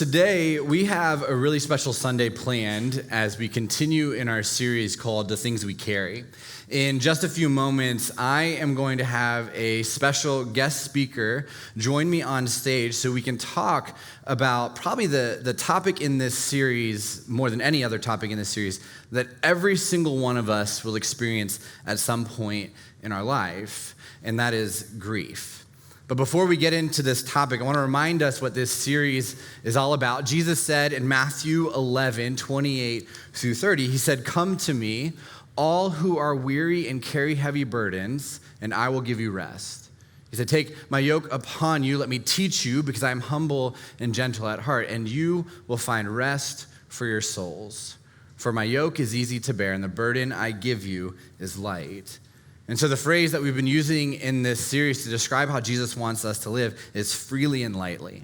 today, we have a really special Sunday planned as we continue in our series called The Things We Carry. In just a few moments, I am going to have a special guest speaker join me on stage so we can talk about probably the topic in this series, more than any other topic in this series, that every single one of us will experience at some point in our life, and that is grief. But before we get into this topic, I want to remind us what this series is all about. Jesus said in Matthew 11, 28 through 30, he said, "Come to me, all who are weary and carry heavy burdens, and I will give you rest." He said, "Take my yoke upon you, let me teach you, because I am humble and gentle at heart, and you will find rest for your souls. For my yoke is easy to bear, and the burden I give you is light." And so the phrase that we've been using in this series to describe how Jesus wants us to live is freely and lightly.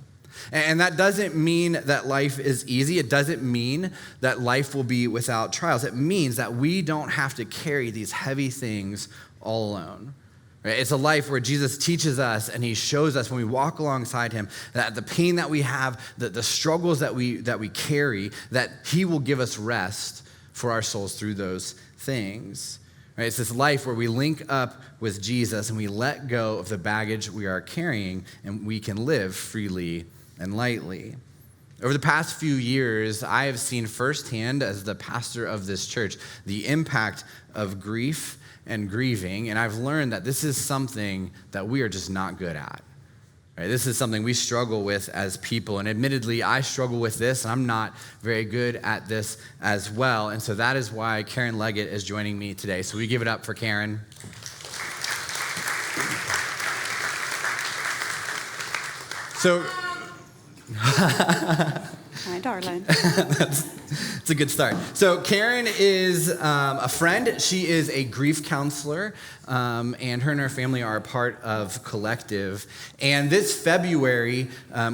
And that doesn't mean that life is easy. It doesn't mean that life will be without trials. It means that we don't have to carry these heavy things all alone. Right? It's a life where Jesus teaches us and he shows us when we walk alongside him that the pain that we have, the struggles that we carry, that he will give us rest for our souls through those things. Right, it's this life where we link up with Jesus and we let go of the baggage we are carrying and we can live freely and lightly. Over the past few years, I have seen firsthand as the pastor of this church the impact of grief and grieving, and I've learned that this is something that we are just not good at. Right, this is something we struggle with as people, and admittedly, I struggle with this, and I'm not very good at this as well, and so that is why Karen Leggett is joining me today. So we give it up for Karen. So, hi, darling. It's a good start. So Karen is a friend. She is a grief counselor, and her family are a part of Collective. And this February,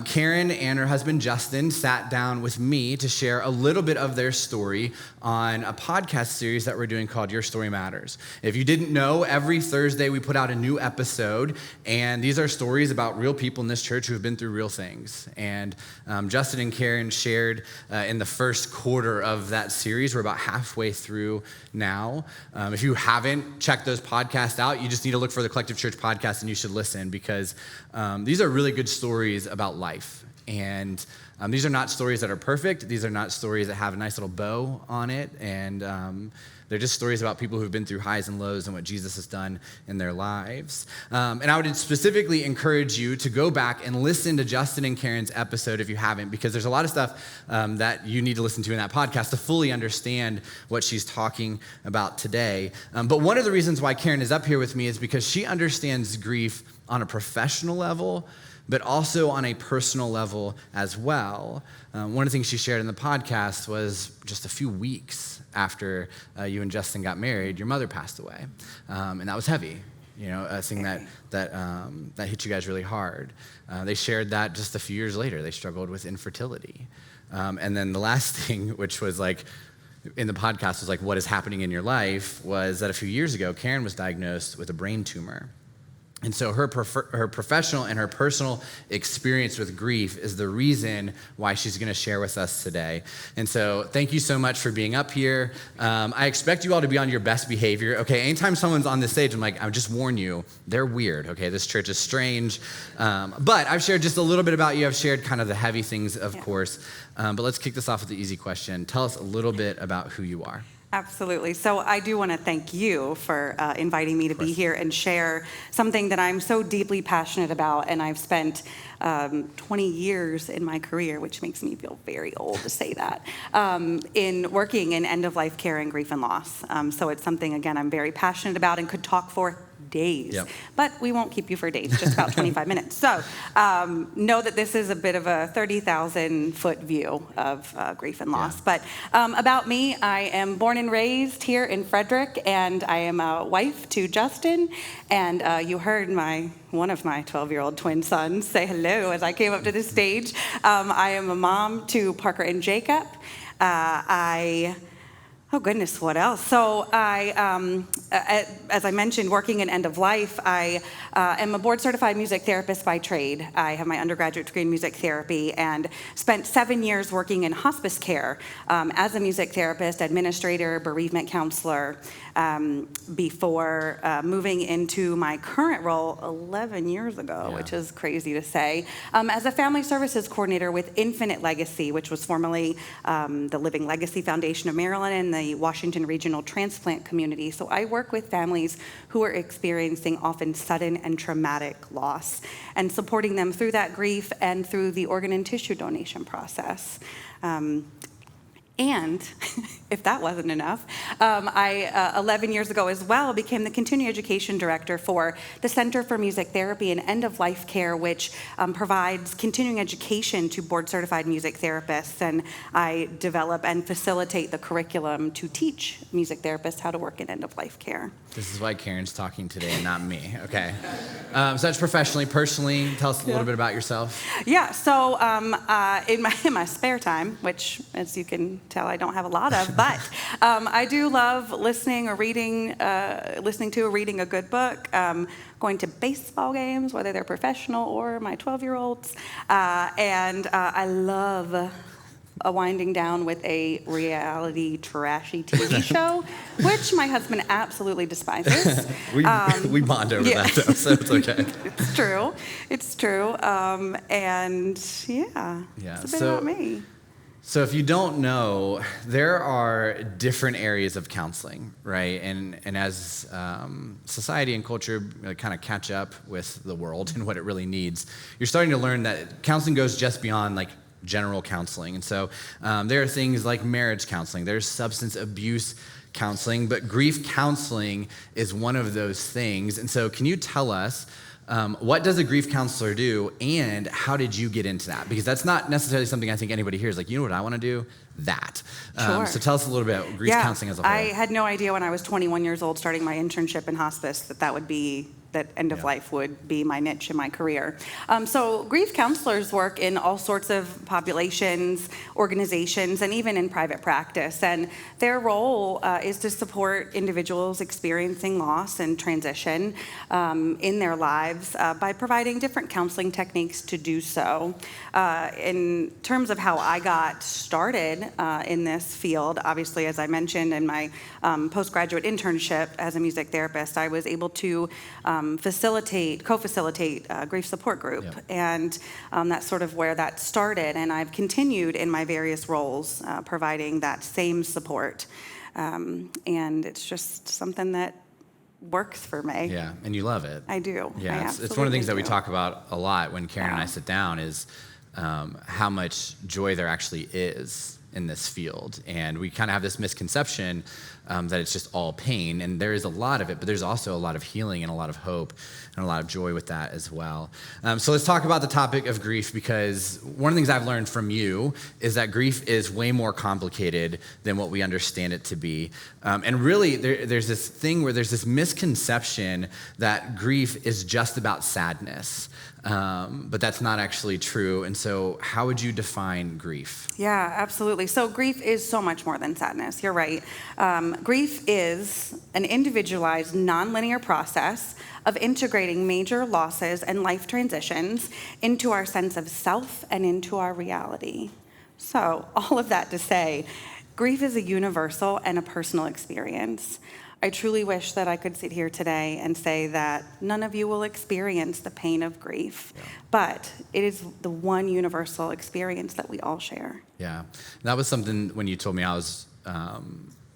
Karen and her husband Justin sat down with me to share a little bit of their story on a podcast series that we're doing called Your Story Matters. If you didn't know, every Thursday we put out a new episode, and these are stories about real people in this church who have been through real things. And Justin and Karen shared in the first quarter of that series. We're about halfway through now. If you haven't checked those podcasts out, you just need to look for the Collective Church podcast and you should listen, because these are really good stories about life. And these are not stories that are perfect. These are not stories that have a nice little bow on it. And they're just stories about people who've been through highs and lows and what Jesus has done in their lives. And I would specifically encourage you to go back and listen to Justin and Karen's episode if you haven't, because there's a lot of stuff that you need to listen to in that podcast to fully understand what she's talking about today. But one of the reasons why Karen is up here with me is because she understands grief on a professional level, but also on a personal level as well. One of the things she shared in the podcast was just a few weeks after you and Justin got married, your mother passed away. And that was heavy, a thing that hit you guys really hard. They shared that just a few years later. They struggled with infertility. And then the last thing, which was like, in the podcast was like, what is happening in your life, was that a few years ago, Karen was diagnosed with a brain tumor. And so her professional and her personal experience with grief is the reason why she's going to share with us today. And so thank you so much for being up here. I expect you all to be on your best behavior. Okay, anytime someone's on this stage, I'm like, I just warn you, they're weird. Okay, this church is strange. But I've shared just a little bit about you. I've shared kind of the heavy things, of course. But let's kick this off with the easy question. Tell us a little bit about who you are. Absolutely. So I do want to thank you for inviting me to be here and share something that I'm so deeply passionate about. And I've spent 20 years in my career, which makes me feel very old to say that, in working in end-of-life care and grief and loss. So it's something, again, I'm very passionate about and could talk for days. Yep. But we won't keep you for days, just about 25 minutes. So know that this is a bit of a 30,000-foot view of grief and loss. Yeah. But about me, I am born and raised here in Frederick, and I am a wife to Justin. And you heard one of my 12-year-old twin sons say hello as I came up to the stage. I am a mom to Parker and Jacob. Oh goodness, what else? So as I mentioned, working in end of life, I am a board certified music therapist by trade. I have my undergraduate degree in music therapy and spent 7 years working in hospice care as a music therapist, administrator, bereavement counselor, before moving into my current role 11 years ago, which is crazy to say, as a family services coordinator with Infinite Legacy, which was formerly the Living Legacy Foundation of Maryland and the Washington Regional Transplant Community. So I work with families who are experiencing often sudden and traumatic loss and supporting them through that grief and through the organ and tissue donation process. And if that wasn't enough, I, 11 years ago as well, became the continuing education director for the Center for Music Therapy and End-of-Life Care, which provides continuing education to board-certified music therapists. And I develop and facilitate the curriculum to teach music therapists how to work in end-of-life care. This is why Karen's talking today and not me. Okay. So that's professionally. Personally, tell us a little bit about yourself. Yeah, so in my spare time, which, as you can tell, I don't have a lot of, but I do love listening or reading, listening to or reading a good book, going to baseball games, whether they're professional or my 12-year-olds, and I love winding down with a reality trashy TV show, which my husband absolutely despises. we bond over that, though, so it's okay. It's true. And it's a bit about me. So if you don't know, there are different areas of counseling, right? And as society and culture kind of catch up with the world and what it really needs, you're starting to learn that counseling goes just beyond like general counseling. And so there are things like marriage counseling, there's substance abuse counseling, but grief counseling is one of those things. And so can you tell us, what does a grief counselor do, and how did you get into that? Because that's not necessarily something I think anybody here is like, you know what I want to do? That. Sure. So tell us a little bit about grief counseling as a whole. I had no idea when I was 21 years old starting my internship in hospice that end of life would be my niche in my career. So grief counselors work in all sorts of populations, organizations, and even in private practice. And their role is to support individuals experiencing loss and transition in their lives by providing different counseling techniques to do so. In terms of how I got started in this field, obviously, as I mentioned in my postgraduate internship as a music therapist, I was able to co-facilitate a grief support group. Yep. And that's sort of where that started. And I've continued in my various roles providing that same support. And it's just something that works for me. Yeah, and you love it. I do. Yeah, it's one of the things that we talk about a lot when Karen and I sit down is how much joy there actually is in this field. And we kind of have this misconception that it's just all pain, and there is a lot of it, but there's also a lot of healing and a lot of hope and a lot of joy with that as well. So let's talk about the topic of grief, because one of the things I've learned from you is that grief is way more complicated than what we understand it to be. And really, there's this thing where there's this misconception that grief is just about sadness, but that's not actually true. And so how would you define grief? Yeah, absolutely. So grief is so much more than sadness. You're right. Grief is an individualized, nonlinear process of integrating major losses and life transitions into our sense of self and into our reality. So all of that to say, grief is a universal and a personal experience. I truly wish that I could sit here today and say that none of you will experience the pain of grief, but it is the one universal experience that we all share. Yeah, that was something when you told me I was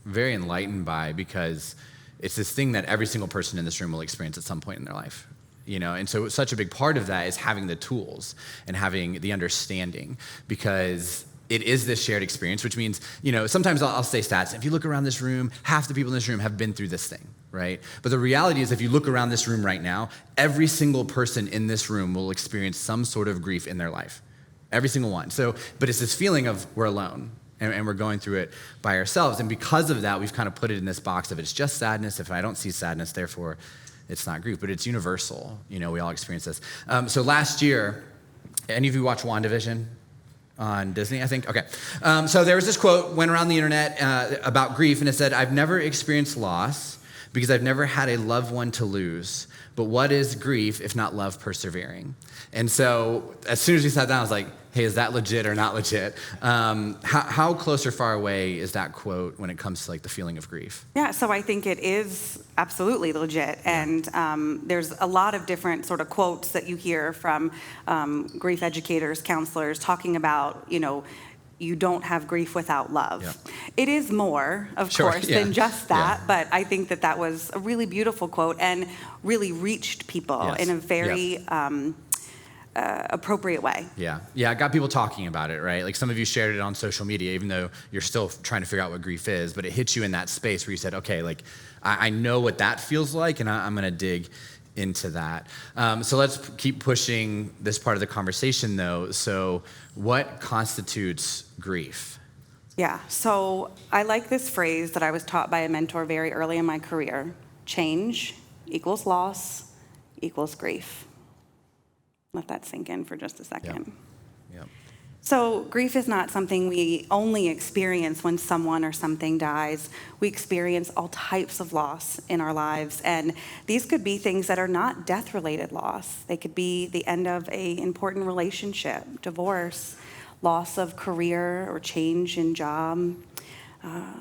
very enlightened by, because it's this thing that every single person in this room will experience at some point in their life. You know, and so such a big part of that is having the tools and having the understanding, because it is this shared experience, which means, you know, sometimes I'll say stats. If you look around this room, half the people in this room have been through this thing, right? But the reality is, if you look around this room right now, every single person in this room will experience some sort of grief in their life. Every single one. So, but it's this feeling of we're alone and we're going through it by ourselves. And because of that, we've kind of put it in this box of it's just sadness. If I don't see sadness, therefore it's not grief, but it's universal. You know, we all experience this. So last year, any of you watch WandaVision? on Disney, I think. Okay. So there was this quote went around the internet about grief, and it said, "I've never experienced loss because I've never had a loved one to lose. But what is grief if not love persevering?" And so as soon as we sat down, I was like, hey, is that legit or not legit? How close or far away is that quote when it comes to like the feeling of grief? Yeah, so I think it is absolutely legit. And there's a lot of different sort of quotes that you hear from grief educators, counselors, talking about, you don't have grief without love. Yeah. It is more, of course, than just that, but I think that was a really beautiful quote and really reached people in a very appropriate way. Yeah, it got people talking about it, right? Like some of you shared it on social media, even though you're still trying to figure out what grief is, but it hit you in that space where you said, okay, like I know what that feels like, and I'm gonna dig into that. So let's keep pushing this part of the conversation though. So what constitutes grief? Yeah, so I like this phrase that I was taught by a mentor very early in my career. Change equals loss equals grief. Let that sink in for just a second. Yep. So grief is not something we only experience when someone or something dies. We experience all types of loss in our lives, and these could be things that are not death-related loss. They could be the end of an important relationship, divorce, loss of career or change in job,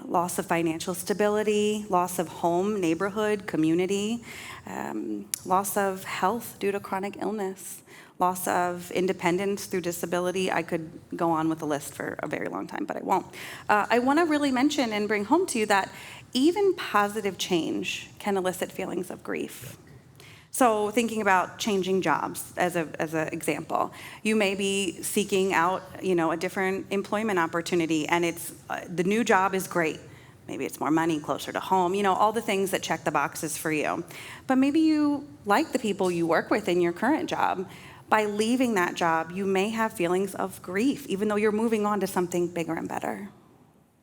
loss of financial stability, loss of home, neighborhood, community, loss of health due to chronic illness, loss of independence through disability. I could go on with the list for a very long time, but I won't. I want to really mention and bring home to you that even positive change can elicit feelings of grief. So thinking about changing jobs as an example, you may be seeking out, a different employment opportunity, and it's the new job is great. Maybe it's more money, closer to home, all the things that check the boxes for you. But maybe you like the people you work with in your current job. By leaving that job, you may have feelings of grief, even though you're moving on to something bigger and better.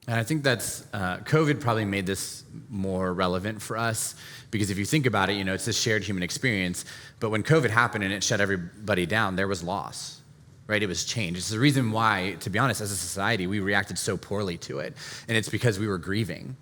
And I think that's, COVID probably made this more relevant for us, because if you think about it, it's this shared human experience. But when COVID happened and it shut everybody down, there was loss, right? It was change. It's the reason why, to be honest, as a society, we reacted so poorly to it. And it's because we were grieving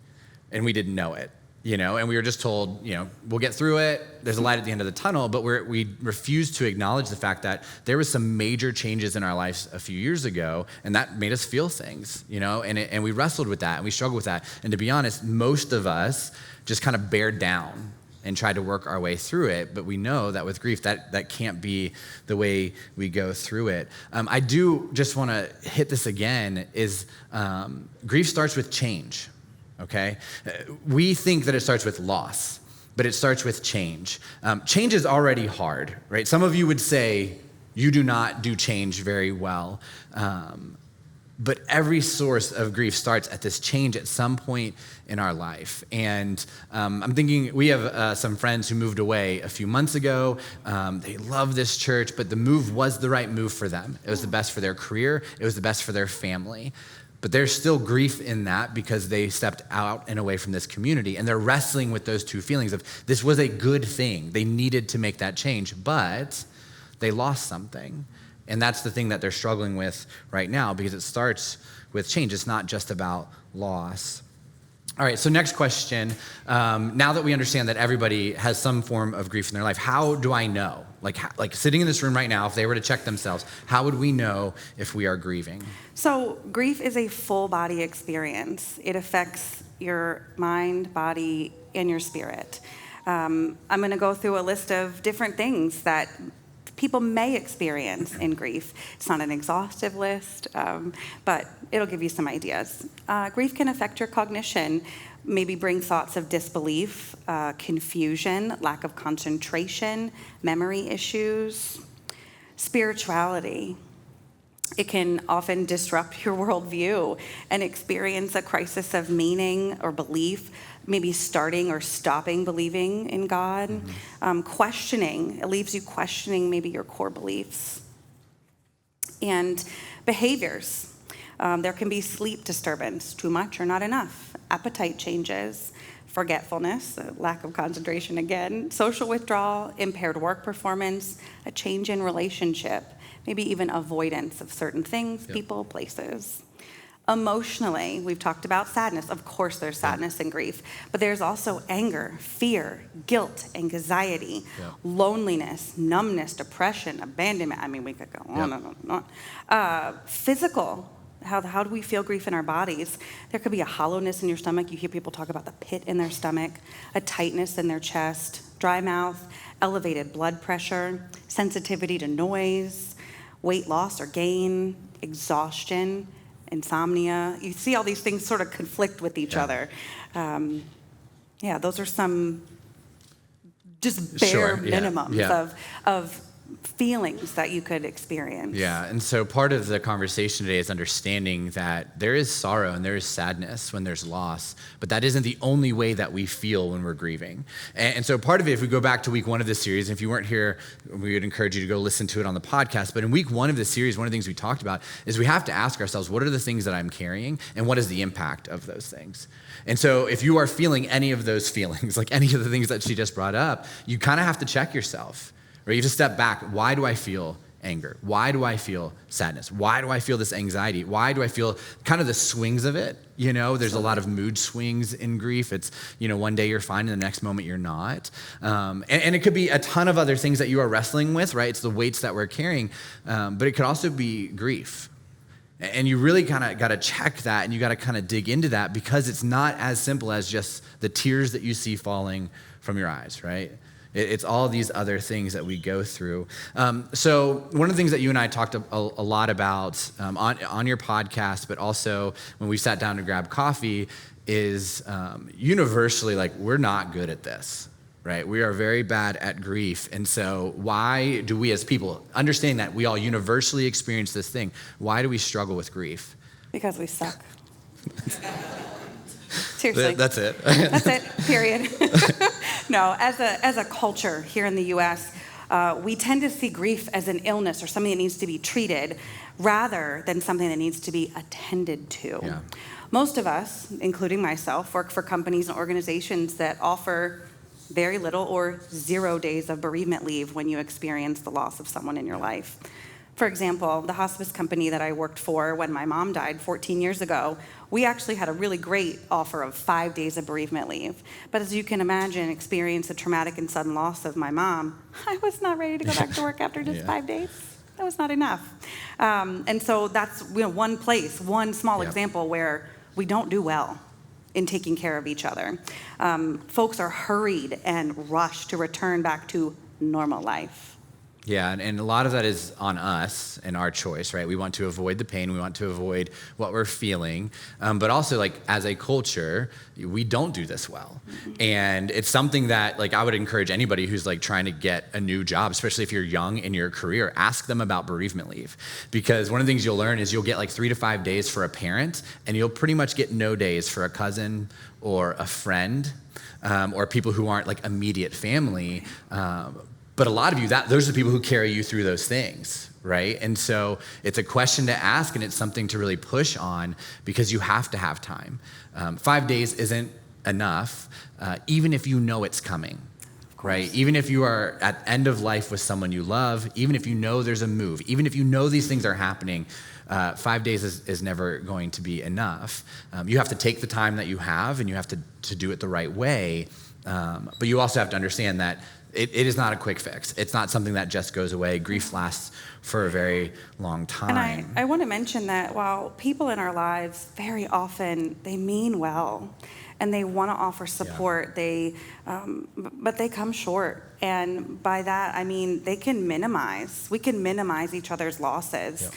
and we didn't know it. And we were just told, we'll get through it. There's a light at the end of the tunnel, but we refused to acknowledge the fact that there was some major changes in our lives a few years ago, and that made us feel things, and we wrestled with that, and we struggled with that. And to be honest, most of us just kind of bared down and tried to work our way through it, but we know that with grief, that can't be the way we go through it. I do just want to hit this again, is grief starts with change. Okay? We think that it starts with loss, but it starts with change. Change is already hard, right? Some of you would say you do not do change very well. But every source of grief starts at this change at some point in our life. And I'm thinking, we have some friends who moved away a few months ago. They love this church, but the move was the right move for them. It was the best for their career. It was the best for their family. But there's still grief in that because they stepped out and away from this community, and they're wrestling with those two feelings of this was a good thing. They needed to make that change, but they lost something. And that's the thing that they're struggling with right now, because it starts with change. It's not just about loss. All right, so next question. Now that we understand that everybody has some form of grief in their life, how do I know? Like sitting in this room right now, if they were to check themselves, how would we know if we are grieving? So grief is a full body experience. It affects your mind, body, and your spirit. I'm going to go through a list of different things that people may experience in grief. It's not an exhaustive list, but it'll give you some ideas. Grief can affect your cognition, maybe bring thoughts of disbelief, confusion, lack of concentration, memory issues, spirituality. It can often disrupt your worldview and experience a crisis of meaning or belief, maybe starting or stopping believing in God. Questioning, it leaves you questioning maybe your core beliefs. And behaviors. There can be sleep disturbance, too much or not enough, appetite changes, forgetfulness, lack of concentration again, social withdrawal, impaired work performance, a change in relationship, maybe even avoidance of certain things, people, places. Emotionally, we've talked about sadness. Of course, there's sadness and grief, but there's also anger, fear, guilt, anxiety, loneliness, numbness, depression, abandonment. I mean, we could go on and on. Physical, how do we feel grief in our bodies? There could be a hollowness in your stomach. You hear people talk about the pit in their stomach, a tightness in their chest, dry mouth, elevated blood pressure, sensitivity to noise, weight loss or gain, exhaustion, insomnia. You see all these things sort of conflict with each other. Those are some just bare minimums of feelings that you could experience. Yeah, and so part of the conversation today is understanding that there is sorrow and there is sadness when there's loss, but that isn't the only way that we feel when we're grieving. And so part of it, if we go back to week 1 of this series, and if you weren't here, we would encourage you to go listen to it on the podcast, but in week 1 of this series, one of the things we talked about is we have to ask ourselves, what are the things that I'm carrying, and what is the impact of those things? And so if you are feeling any of those feelings, like any of the things that she just brought up, you kind of have to check yourself. Right? You have to step back. Why do I feel anger? Why do I feel sadness? Why do I feel this anxiety? Why do I feel kind of the swings of it? You know, there's a lot of mood swings in grief. It's, one day you're fine and the next moment you're not. And it could be a ton of other things that you are wrestling with, right? It's the weights that we're carrying. But it could also be grief. And you really kind of got to check that, and you got to kind of dig into that, because it's not as simple as just the tears that you see falling from your eyes, right? It's all these other things that we go through. So one of the things that you and I talked a lot about on your podcast, but also when we sat down to grab coffee, is universally, like, we're not good at this, right? We are very bad at grief. And so why do we as people, understand that we all universally experience this thing, why do we struggle with grief? Because we suck. Seriously. That's it. That's it, period. No, as a culture here in the U.S., we tend to see grief as an illness or something that needs to be treated rather than something that needs to be attended to. Yeah. Most of us, including myself, work for companies and organizations that offer very little or 0 days of bereavement leave when you experience the loss of someone in your life. For example, the hospice company that I worked for when my mom died 14 years ago, we actually had a really great offer of 5 days of bereavement leave. But as you can imagine, experience the traumatic and sudden loss of my mom, I was not ready to go back to work after just 5 days. That was not enough. And so that's one place, one small example where we don't do well in taking care of each other. Folks are hurried and rushed to return back to normal life. Yeah, and a lot of that is on us and our choice, right? We want to avoid the pain. We want to avoid what we're feeling. But also, like, as a culture, we don't do this well. Mm-hmm. And it's something that, like, I would encourage anybody who's, like, trying to get a new job, especially if you're young in your career, ask them about bereavement leave. Because one of the things you'll learn is you'll get, like, 3 to 5 days for a parent, and you'll pretty much get no days for a cousin or a friend, or people who aren't, like, immediate family. But a lot of you, those are the people who carry you through those things, right? And so it's a question to ask, and it's something to really push on, because you have to have time. 5 days isn't enough, even if you know it's coming, right? Even if you are at end of life with someone you love, even if you know there's a move, even if you know these things are happening, 5 days is never going to be enough. You have to take the time that you have, and you have to do it the right way. But you also have to understand that it is not a quick fix. It's not something that just goes away. Grief lasts for a very long time. And I want to mention that while people in our lives, very often, they mean well and they want to offer support, but they come short. And by that, I mean, we can minimize each other's losses.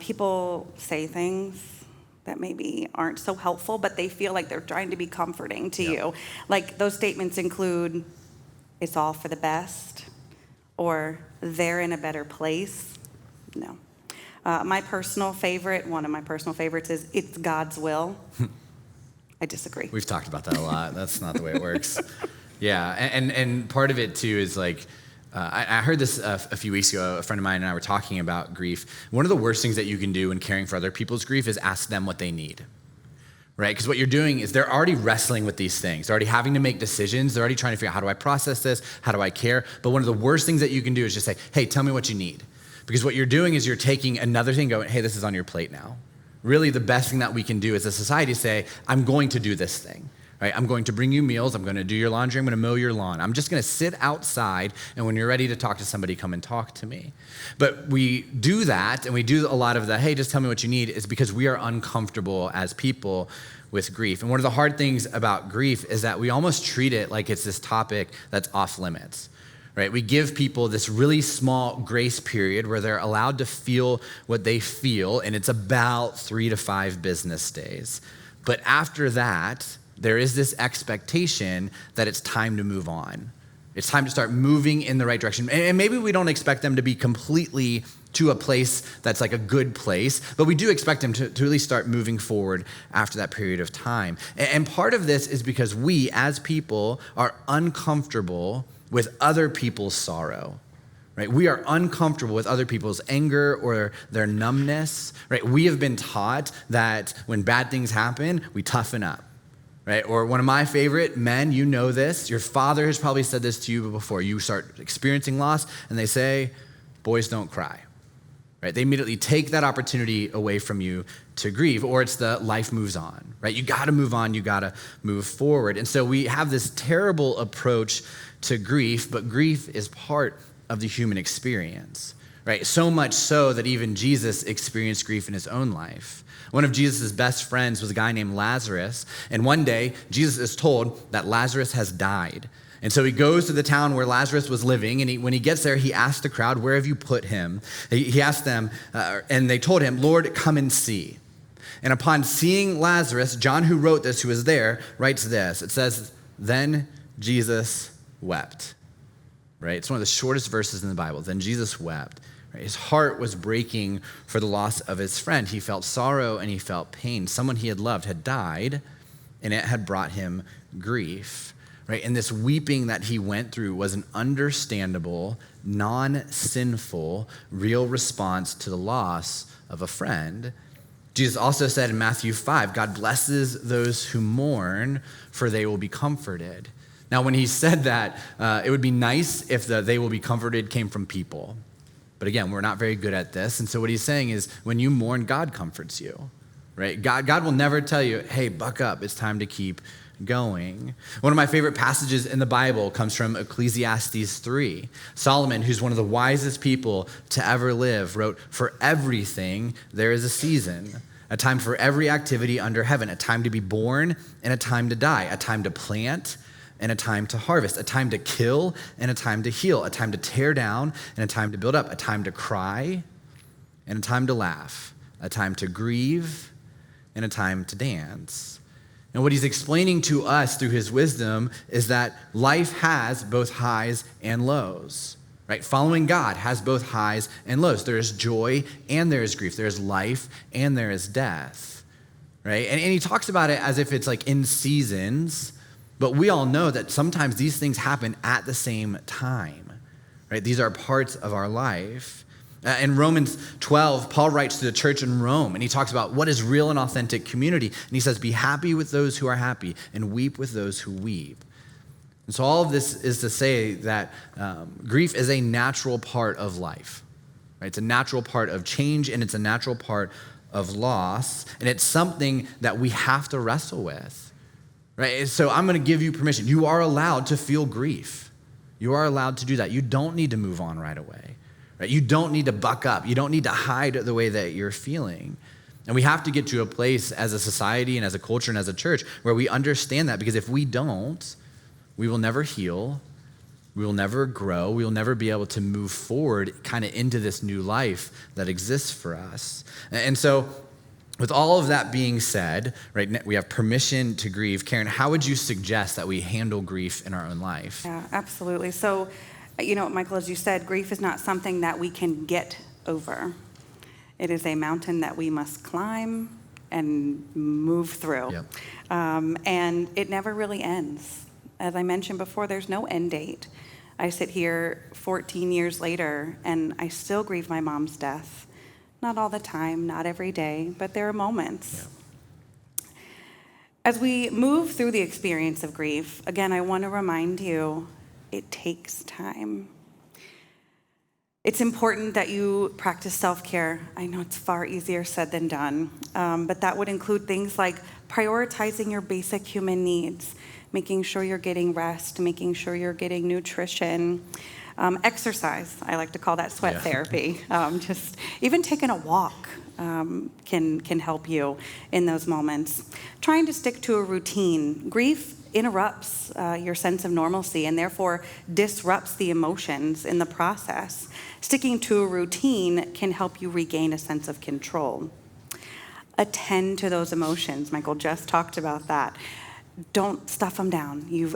People say things that maybe aren't so helpful, but they feel like they're trying to be comforting to you. Like, those statements include, it's all for the best, or they're in a better place. No. One of my personal favorites is, it's God's will. I disagree. We've talked about that a lot. That's not the way it works. Yeah, and part of it too is, like, I heard this a few weeks ago. A friend of mine and I were talking about grief. One of the worst things that you can do when caring for other people's grief is ask them what they need. Right? Because what you're doing is they're already wrestling with these things. They're already having to make decisions. They're already trying to figure out, how do I process this? How do I care? But one of the worst things that you can do is just say, hey, tell me what you need. Because what you're doing is you're taking another thing going, hey, this is on your plate now. Really, the best thing that we can do as a society is say, I'm going to do this thing. Right? I'm going to bring you meals. I'm going to do your laundry. I'm going to mow your lawn. I'm just going to sit outside, and when you're ready to talk to somebody, come and talk to me. But we do that, and we do a lot of the, hey, just tell me what you need, is because we are uncomfortable as people with grief. And one of the hard things about grief is that we almost treat it like it's this topic that's off limits. Right? We give people this really small grace period where they're allowed to feel what they feel, and it's about 3 to 5 business days. But after that, there is this expectation that it's time to move on. It's time to start moving in the right direction. And maybe we don't expect them to be completely to a place that's like a good place, but we do expect them to really start moving forward after that period of time. And part of this is because we, as people, are uncomfortable with other people's sorrow. Right? We are uncomfortable with other people's anger or their numbness. Right? We have been taught that when bad things happen, we toughen up. Right? Or one of my favorite men, you know this, your father has probably said this to you before. You start experiencing loss and they say, boys don't cry. Right? They immediately take that opportunity away from you to grieve, or it's the life moves on. Right? You got to move on, you got to move forward. And so we have this terrible approach to grief, but grief is part of the human experience. Right? So much so that even Jesus experienced grief in his own life. One of Jesus' best friends was a guy named Lazarus, and one day Jesus is told that Lazarus has died. And so he goes to the town where Lazarus was living, and when he gets there, he asks the crowd, where have you put him? He asked them, and they told him, Lord, come and see. And upon seeing Lazarus, John, who wrote this, who was there, writes this. It says, then Jesus wept. Right? It's one of the shortest verses in the Bible. Then Jesus wept. Right? His heart was breaking for the loss of his friend. He felt sorrow and he felt pain. Someone he had loved had died, and it had brought him grief. Right? And this weeping that he went through was an understandable, non-sinful, real response to the loss of a friend. Jesus also said in Matthew 5, God blesses those who mourn, for they will be comforted. Now, when he said that, it would be nice if the they will be comforted came from people. But again, we're not very good at this. And so what he's saying is when you mourn, God comforts you, right? God will never tell you, hey, buck up. It's time to keep going. One of my favorite passages in the Bible comes from Ecclesiastes 3. Solomon, who's one of the wisest people to ever live, wrote, for everything there is a season, a time for every activity under heaven, a time to be born and a time to die, a time to plant and a time to harvest, a time to kill and a time to heal, a time to tear down and a time to build up, a time to cry and a time to laugh, a time to grieve and a time to dance. And what he's explaining to us through his wisdom is that life has both highs and lows, right? Following God has both highs and lows. There is joy and there is grief. There is life and there is death, right? And he talks about it as if it's like in seasons. But we all know that sometimes these things happen at the same time, right? These are parts of our life. In Romans 12, Paul writes to the church in Rome, and he talks about what is real and authentic community. And he says, be happy with those who are happy and weep with those who weep. And so all of this is to say that grief is a natural part of life, right? It's a natural part of change, and it's a natural part of loss. And it's something that we have to wrestle with. Right? So I'm going to give you permission. You are allowed to feel grief. You are allowed to do that. You don't need to move on right away. Right? You don't need to buck up. You don't need to hide the way that you're feeling. And we have to get to a place as a society and as a culture and as a church where we understand that, because if we don't, we will never heal. We will never grow. We will never be able to move forward kind of into this new life that exists for us. And so with all of that being said, right, we have permission to grieve. Karen, how would you suggest that we handle grief in our own life? Yeah, absolutely. So, Michael, as you said, grief is not something that we can get over. It is a mountain that we must climb and move through. Yep. And it never really ends. As I mentioned before, there's no end date. I sit here 14 years later, and I still grieve my mom's death. Not all the time, not every day, but there are moments. Yeah. As we move through the experience of grief, again, I want to remind you, it takes time. It's important that you practice self-care. I know it's far easier said than done, but that would include things like prioritizing your basic human needs, making sure you're getting rest, making sure you're getting nutrition, exercise. I like to call that sweat therapy. Just even taking a walk can help you in those moments. Trying to stick to a routine. Grief interrupts your sense of normalcy and therefore disrupts the emotions in the process. Sticking to a routine can help you regain a sense of control. Attend to those emotions. Michael just talked about that. Don't stuff them down. You've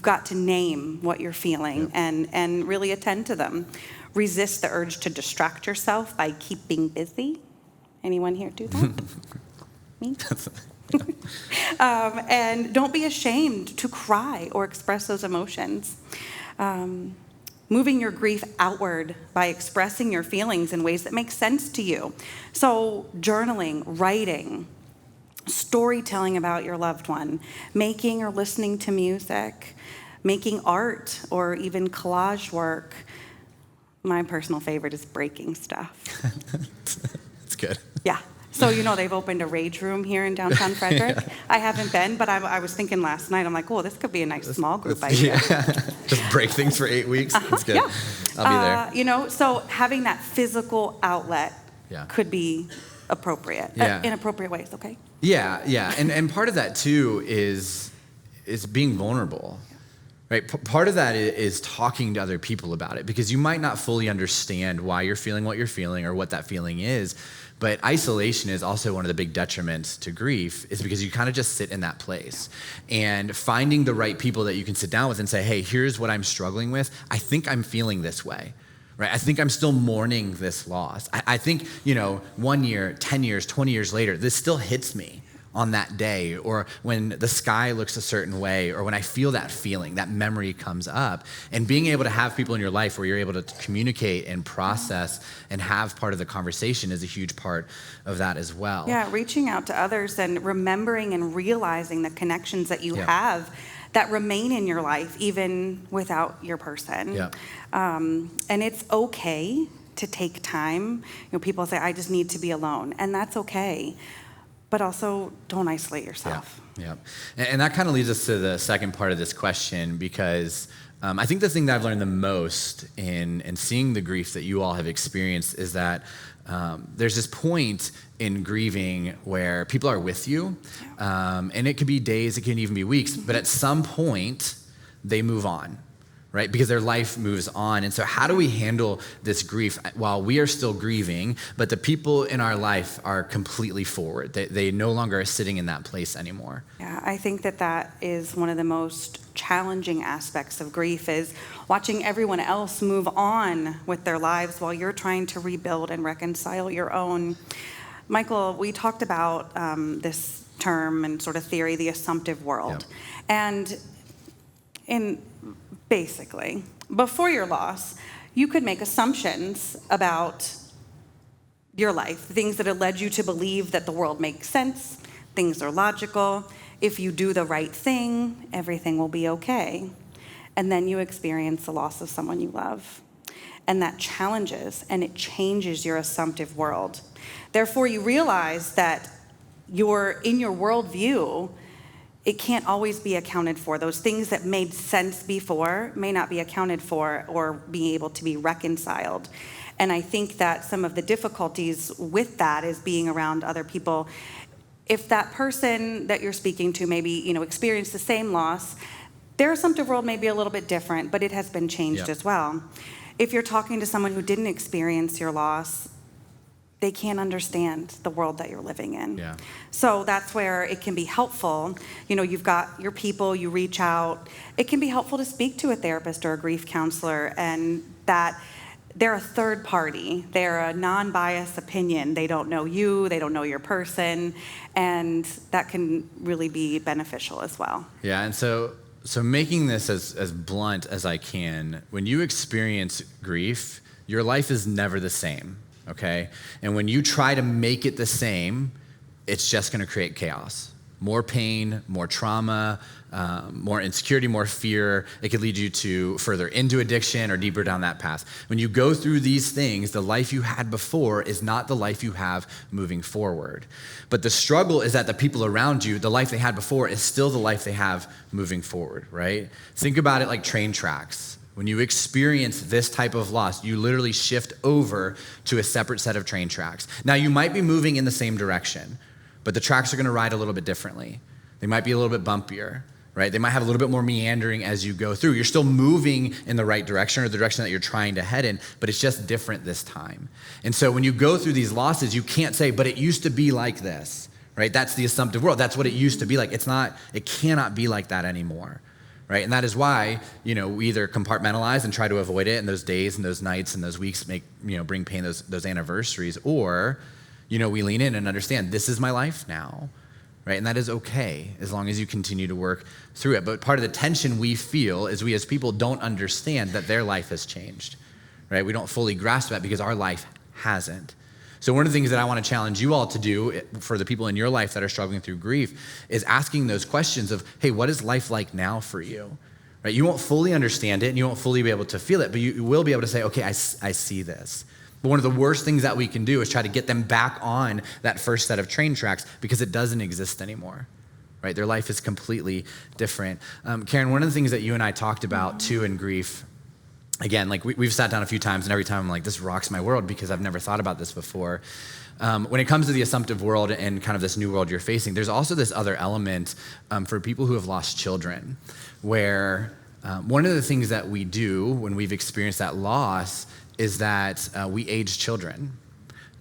got to name what you're feeling and really attend to them. Resist the urge to distract yourself by keeping busy. Anyone here do that? Me? And don't be ashamed to cry or express those emotions. Moving your grief outward by expressing your feelings in ways that make sense to you. So journaling, writing, storytelling about your loved one, making or listening to music, making art or even collage work. My personal favorite is breaking stuff. That's good. Yeah. So, they've opened a rage room here in downtown Frederick. I haven't been, but I was thinking last night, I'm like, oh, this could be a nice small group idea. Just break things for 8 weeks. That's good. Yeah. I'll be there. So having that physical outlet could be appropriate. In appropriate ways, okay? Yeah. And part of that, too, is being vulnerable. Right? Part of that is talking to other people about it, because you might not fully understand why you're feeling what you're feeling or what that feeling is. But isolation is also one of the big detriments to grief, is because you kind of just sit in that place. And finding the right people that you can sit down with and say, hey, here's what I'm struggling with. I think I'm feeling this way. Right? I think I'm still mourning this loss. I think, 1 year, 10 years, 20 years later, this still hits me on that day, or when the sky looks a certain way, or when I feel that feeling, that memory comes up. And being able to have people in your life where you're able to communicate and process and have part of the conversation is a huge part of that as well. Yeah, reaching out to others and remembering and realizing the connections that you have that remain in your life even without your person. Yeah. And it's okay to take time. People say, I just need to be alone, and that's okay. But also, don't isolate yourself. Yeah. And that kind of leads us to the second part of this question, because I think the thing that I've learned the most in seeing the grief that you all have experienced is that there's this point in grieving where people are with you, and it could be days, it can even be weeks, but at some point, they move on. Right? Because their life moves on. And so how do we handle this grief while we are still grieving, but the people in our life are completely forward? They no longer are sitting in that place anymore. Yeah, I think that is one of the most challenging aspects of grief, is watching everyone else move on with their lives while you're trying to rebuild and reconcile your own. Michael, we talked about this term and sort of theory, the assumptive world. And basically, before your loss, you could make assumptions about your life, things that have led you to believe that the world makes sense, things are logical. If you do the right thing, everything will be okay. And then you experience the loss of someone you love. And that challenges and it changes your assumptive world. Therefore, you realize that in your worldview, it can't always be accounted for. Those things that made sense before may not be accounted for or be able to be reconciled. And I think that some of the difficulties with that is being around other people. If that person that you're speaking to maybe, experienced the same loss, their assumptive world may be a little bit different, but it has been changed as well. If you're talking to someone who didn't experience your loss, they can't understand the world that you're living in. Yeah. So that's where it can be helpful. You've got your people, you reach out. It can be helpful to speak to a therapist or a grief counselor, and that they're a third party. They're a non-biased opinion. They don't know you, they don't know your person, and that can really be beneficial as well. Yeah, and so making this as blunt as I can, when you experience grief, your life is never the same. Okay? And when you try to make it the same, it's just going to create chaos more pain, more trauma, more insecurity, more fear. It could lead you to further into addiction or deeper down that path. When you go through these things, the life you had before is not the life you have moving forward. But the struggle is that the people around you, the life they had before is still the life they have moving forward, right? Think about it like train tracks. When you experience this type of loss, you literally shift over to a separate set of train tracks. Now, you might be moving in the same direction, but the tracks are gonna ride a little bit differently. They might be a little bit bumpier, right? They might have a little bit more meandering as you go through. You're still moving in the right direction or the direction that you're trying to head in, but it's just different this time. And so when you go through these losses, you can't say, but it used to be like this, right? That's the assumptive world. That's what it used to be like. It cannot be like that anymore. Right? And that is why, we either compartmentalize and try to avoid it, and those days and those nights and those weeks bring pain, those anniversaries, or, we lean in and understand this is my life now, right? And that is okay as long as you continue to work through it. But part of the tension we feel is we as people don't understand that their life has changed, right? We don't fully grasp that because our life hasn't. So one of the things that I want to challenge you all to do for the people in your life that are struggling through grief is asking those questions of, hey, what is life like now for you? Right? You won't fully understand it and you won't fully be able to feel it, but you will be able to say, okay, I see this. But one of the worst things that we can do is try to get them back on that first set of train tracks because it doesn't exist anymore. Right? Their life is completely different. Karen, one of the things that you and I talked about too in grief, again, like we've sat down a few times and every time I'm like, this rocks my world because I've never thought about this before. When it comes to the assumptive world and kind of this new world you're facing, there's also this other element for people who have lost children, where one of the things that we do when we've experienced that loss is that we age children,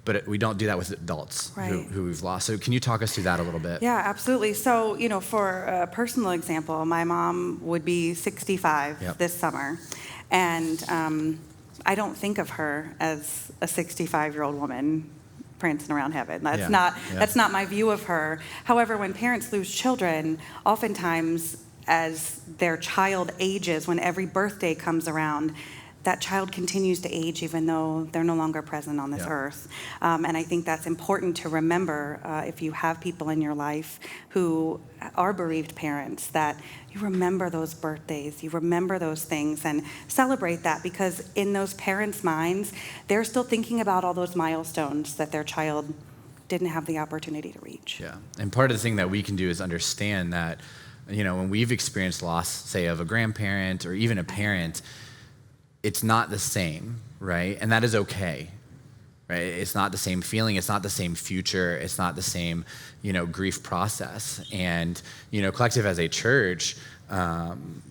but we don't do that with adults who we've lost. So can you talk us through that a little bit? Yeah, absolutely. So, for a personal example, my mom would be 65 this summer. And I don't think of her as a 65-year-old woman prancing around heaven. That's not my view of her. However, when parents lose children, oftentimes as their child ages, when every birthday comes around, that child continues to age even though they're no longer present on this earth. And I think that's important to remember if you have people in your life who are bereaved parents, that you remember those birthdays, you remember those things and celebrate that, because in those parents' minds, they're still thinking about all those milestones that their child didn't have the opportunity to reach. Yeah, and part of the thing that we can do is understand that, when we've experienced loss, say of a grandparent or even a parent, it's not the same, right? And that is okay, right? It's not the same feeling. It's not the same future. It's not the same, grief process. And, Collective as a church, and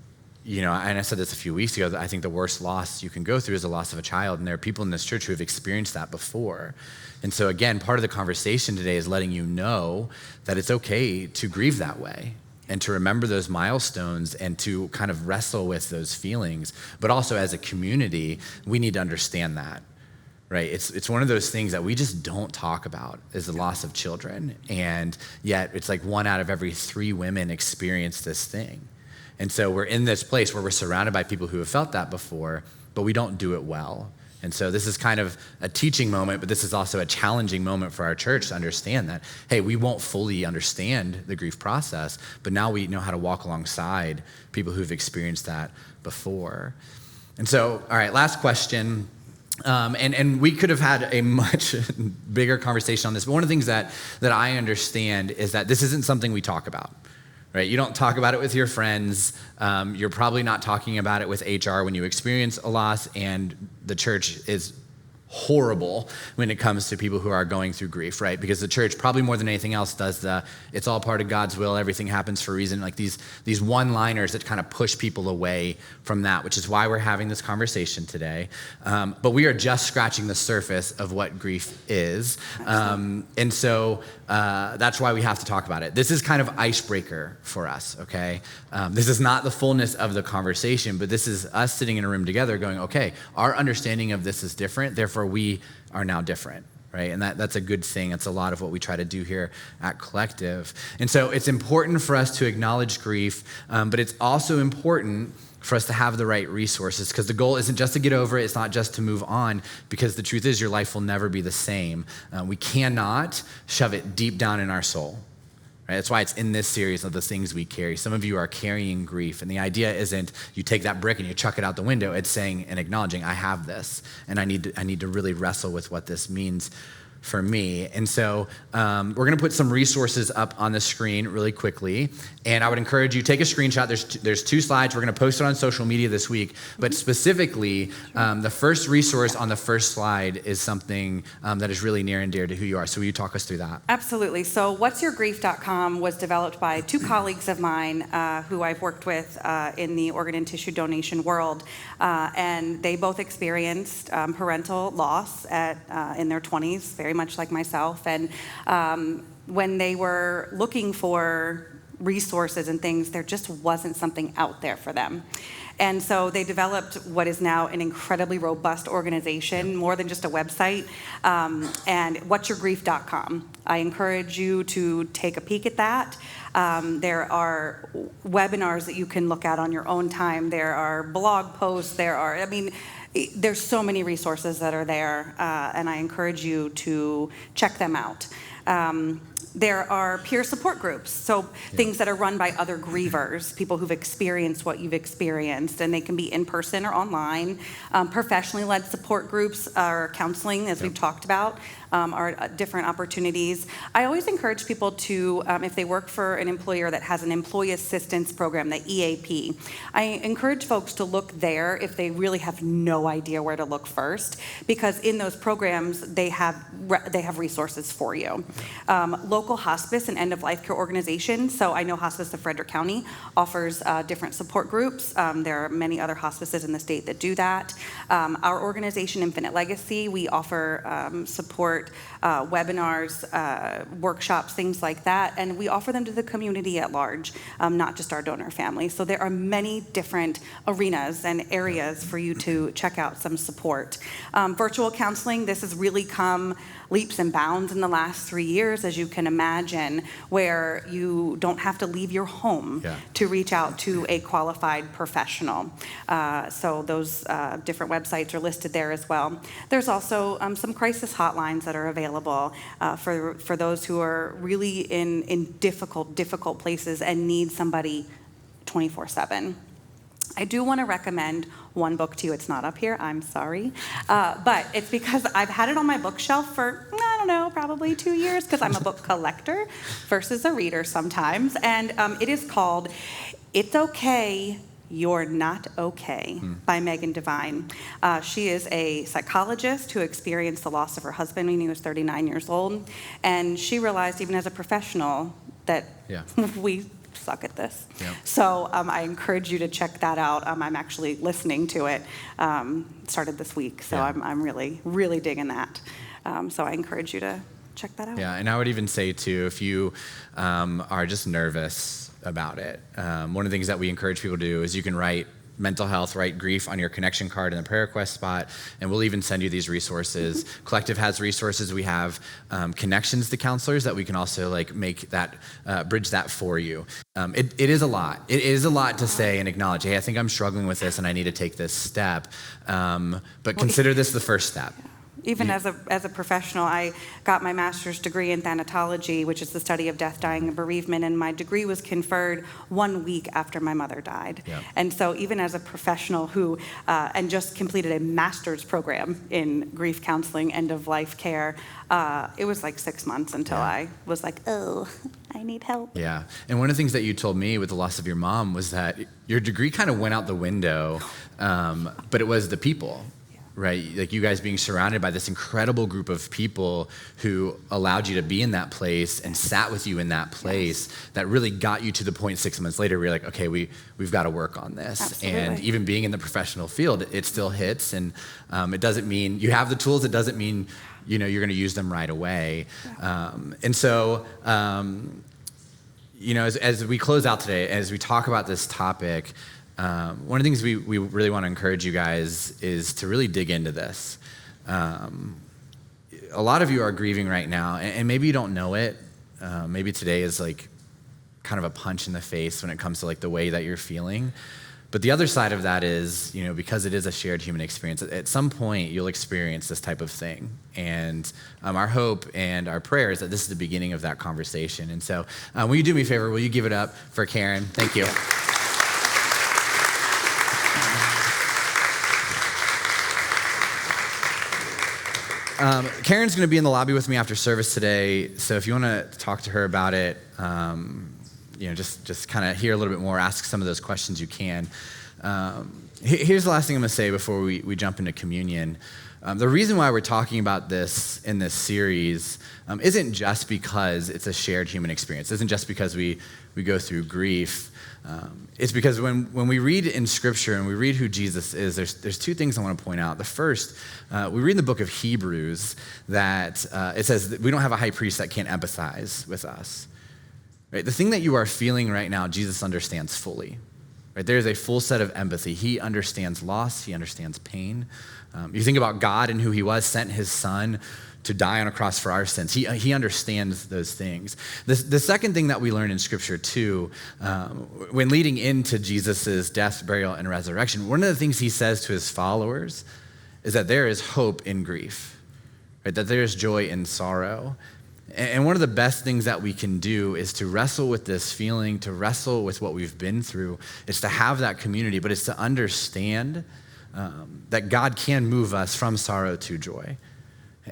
I said this a few weeks ago, that I think the worst loss you can go through is the loss of a child. And there are people in this church who have experienced that before. And so again, part of the conversation today is letting you know that it's okay to grieve that way, and to remember those milestones and to kind of wrestle with those feelings. But also as a community, we need to understand that, right? It's one of those things that we just don't talk about, is the loss of children. And yet it's like 1 out of every 3 women experience this thing. And so we're in this place where we're surrounded by people who have felt that before, but we don't do it well. And so this is kind of a teaching moment, but this is also a challenging moment for our church to understand that, hey, we won't fully understand the grief process, but now we know how to walk alongside people who've experienced that before. And so, all right, last question. And we could have had a much bigger conversation on this, but one of the things that I understand is that this isn't something we talk about. Right? You don't talk about it with your friends. You're probably not talking about it with HR when you experience a loss, and the church is horrible when it comes to people who are going through grief, right? Because the church, probably more than anything else, does it's all part of God's will, everything happens for a reason, like these one-liners that kind of push people away from that, which is why we're having this conversation today. But we are just scratching the surface of what grief is. And so that's why we have to talk about it. This is kind of icebreaker for us, okay? This is not the fullness of the conversation, but this is us sitting in a room together going, okay, our understanding of this is different, therefore we are now different, right? And that's a good thing. That's a lot of what we try to do here at Collective. And so it's important for us to acknowledge grief, but it's also important for us to have the right resources, because the goal isn't just to get over it. It's not just to move on, because the truth is your life will never be the same. We cannot shove it deep down in our soul. Right? That's why it's in this series of the things we carry. Some of you are carrying grief, and the idea isn't you take that brick and you chuck it out the window. It's saying and acknowledging, I have this, and I need to really wrestle with what this means for me. And so we're going to put some resources up on the screen really quickly. And I would encourage you, take a screenshot. There's 2 slides. We're going to post it on social media this week. But specifically, the first resource on the first slide is something that is really near and dear to who you are. So will you talk us through that? Absolutely. So what'syourgrief.com was developed by 2 colleagues of mine who I've worked with in the organ and tissue donation world. And they both experienced parental loss in their 20s, very much like myself. And when they were looking for resources and things, there just wasn't something out there for them. And so they developed what is now an incredibly robust organization, more than just a website, and what'syourgrief.com. I encourage you to take a peek at that. There are webinars that you can look at on your own time. There are blog posts. There's so many resources that are there, and I encourage you to check them out. There are peer support groups, so things that are run by other grievers, people who've experienced what you've experienced, and they can be in person or online. Professionally led support groups or counseling, as we've talked about, are different opportunities. I always encourage people to, if they work for an employer that has an employee assistance program, the EAP, I encourage folks to look there if they really have no idea where to look first, because in those programs, they have resources for you. Local hospice and end-of-life care organizations, so I know Hospice of Frederick County offers different support groups. There are many other hospices in the state that do that. Our organization, Infinite Legacy, we offer support, webinars, workshops, things like that, and we offer them to the community at large, not just our donor family. So there are many different arenas and areas for you to check out some support. Virtual counseling, this has really come leaps and bounds in the last 3 years, as you can imagine, where you don't have to leave your home to reach out to a qualified professional. So those different websites are listed there as well. There's also some crisis hotlines that are available for those who are really in difficult places and need somebody 24/7. I do want to recommend one book to you. It's not up here, I'm sorry. But it's because I've had it on my bookshelf for, I don't know, probably 2 years, because I'm a book collector versus a reader sometimes. And it is called It's Okay, You're Not Okay by Megan Devine. She is a psychologist who experienced the loss of her husband when he was 39 years old. And she realized, even as a professional, that we suck at this. So I encourage you to check that out. I'm actually listening to it. Started this week, so I'm really, really digging that. So I encourage you to check that out. Yeah, and I would even say too, if you are just nervous about it, one of the things that we encourage people to do is you can write mental health, write grief on your connection card in the prayer request spot, and we'll even send you these resources. Collective has resources. We have connections to counselors that we can also make that, bridge that for you. It is a lot. It is a lot to say and acknowledge, hey, I think I'm struggling with this and I need to take this step. But consider this the first step. Even as a professional, I got my master's degree in thanatology, which is the study of death, dying, and bereavement, and my degree was conferred 1 week after my mother died. And so even as a professional who, and just completed a master's program in grief counseling, end-of-life care, it was like 6 months until I was like, oh, I need help. Yeah, and one of the things that you told me with the loss of your mom was that your degree kind of went out the window, but it was the people. Right, like you guys being surrounded by this incredible group of people who allowed you to be in that place and sat with you in that place that really got you to the point 6 months later where you're like, okay, we've got to work on this. Absolutely. And even being in the professional field, it still hits, and it doesn't mean you have the tools. It doesn't mean you're going to use them right away. And so, as we close out today, as we talk about this topic. One of the things we really want to encourage you guys is to really dig into this. A lot of you are grieving right now, and maybe you don't know it. Maybe today is like kind of a punch in the face when it comes to the way that you're feeling. But the other side of that is, because it is a shared human experience, at some point you'll experience this type of thing. And our hope and our prayer is that this is the beginning of that conversation. And so will you do me a favor? Will you give it up for Karen? Thank you. Karen's going to be in the lobby with me after service today. So if you want to talk to her about it, just kind of hear a little bit more, ask some of those questions you can. Here's the last thing I'm going to say before we jump into communion. The reason why we're talking about this in this series isn't just because it's a shared human experience. It isn't just because we go through grief. It's because when we read in Scripture and we read who Jesus is, there's two things I want to point out. The first, we read in the book of Hebrews that it says that we don't have a high priest that can't empathize with us. Right? The thing that you are feeling right now, Jesus understands fully. Right? There is a full set of empathy. He understands loss. He understands pain. You think about God and who he was, sent his son to die on a cross for our sins. He understands those things. The second thing that we learn in Scripture too, when leading into Jesus' death, burial, and resurrection, one of the things he says to his followers is that there is hope in grief, right? That there is joy in sorrow. And one of the best things that we can do is to wrestle with this feeling, to wrestle with what we've been through. It's to have that community, but it's to understand that God can move us from sorrow to joy.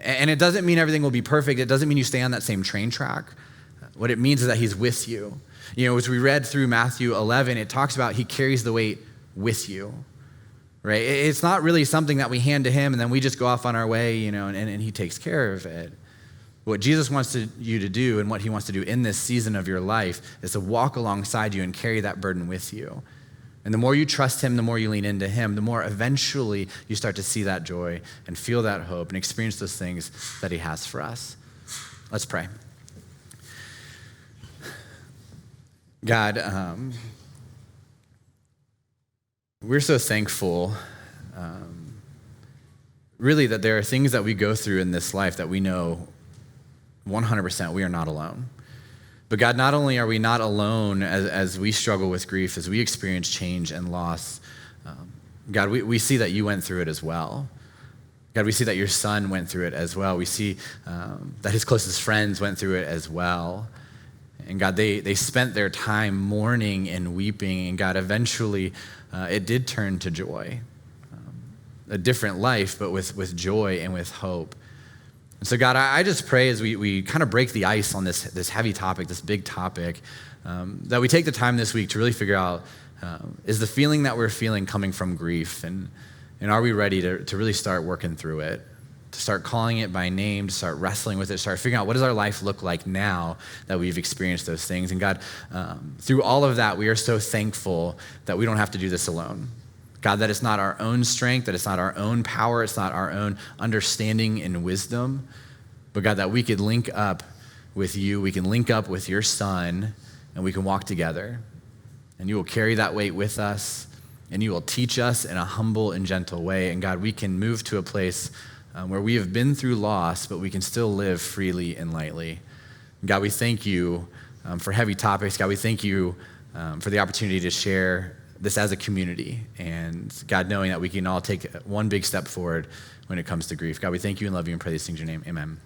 And it doesn't mean everything will be perfect. It doesn't mean you stay on that same train track. What it means is that he's with you. As we read through Matthew 11, it talks about he carries the weight with you, right? It's not really something that we hand to him and then we just go off on our way, and he takes care of it. What Jesus wants you to do and what he wants to do in this season of your life is to walk alongside you and carry that burden with you. And the more you trust him, the more you lean into him, the more eventually you start to see that joy and feel that hope and experience those things that he has for us. Let's pray. God, we're so thankful, really, that there are things that we go through in this life that we know 100% we are not alone. But God, not only are we not alone as we struggle with grief, as we experience change and loss, God, we see that you went through it as well. God, we see that your son went through it as well. We see that his closest friends went through it as well. And God, they spent their time mourning and weeping. And God, eventually it did turn to joy. A different life, but with joy and with hope. And so God, I just pray as we kind of break the ice on this heavy topic, this big topic, that we take the time this week to really figure out, is the feeling that we're feeling coming from grief? And are we ready to really start working through it, to start calling it by name, to start wrestling with it, start figuring out what does our life look like now that we've experienced those things? And God, through all of that, we are so thankful that we don't have to do this alone. God, that it's not our own strength, that it's not our own power, it's not our own understanding and wisdom, but God, that we could link up with you, we can link up with your son, and we can walk together. And you will carry that weight with us, and you will teach us in a humble and gentle way. And God, we can move to a place where we have been through loss, but we can still live freely and lightly. And God, we thank you for heavy topics. God, we thank you for the opportunity to share this as a community, and God, knowing that we can all take one big step forward when it comes to grief. God, we thank you and love you and pray these things in your name. Amen.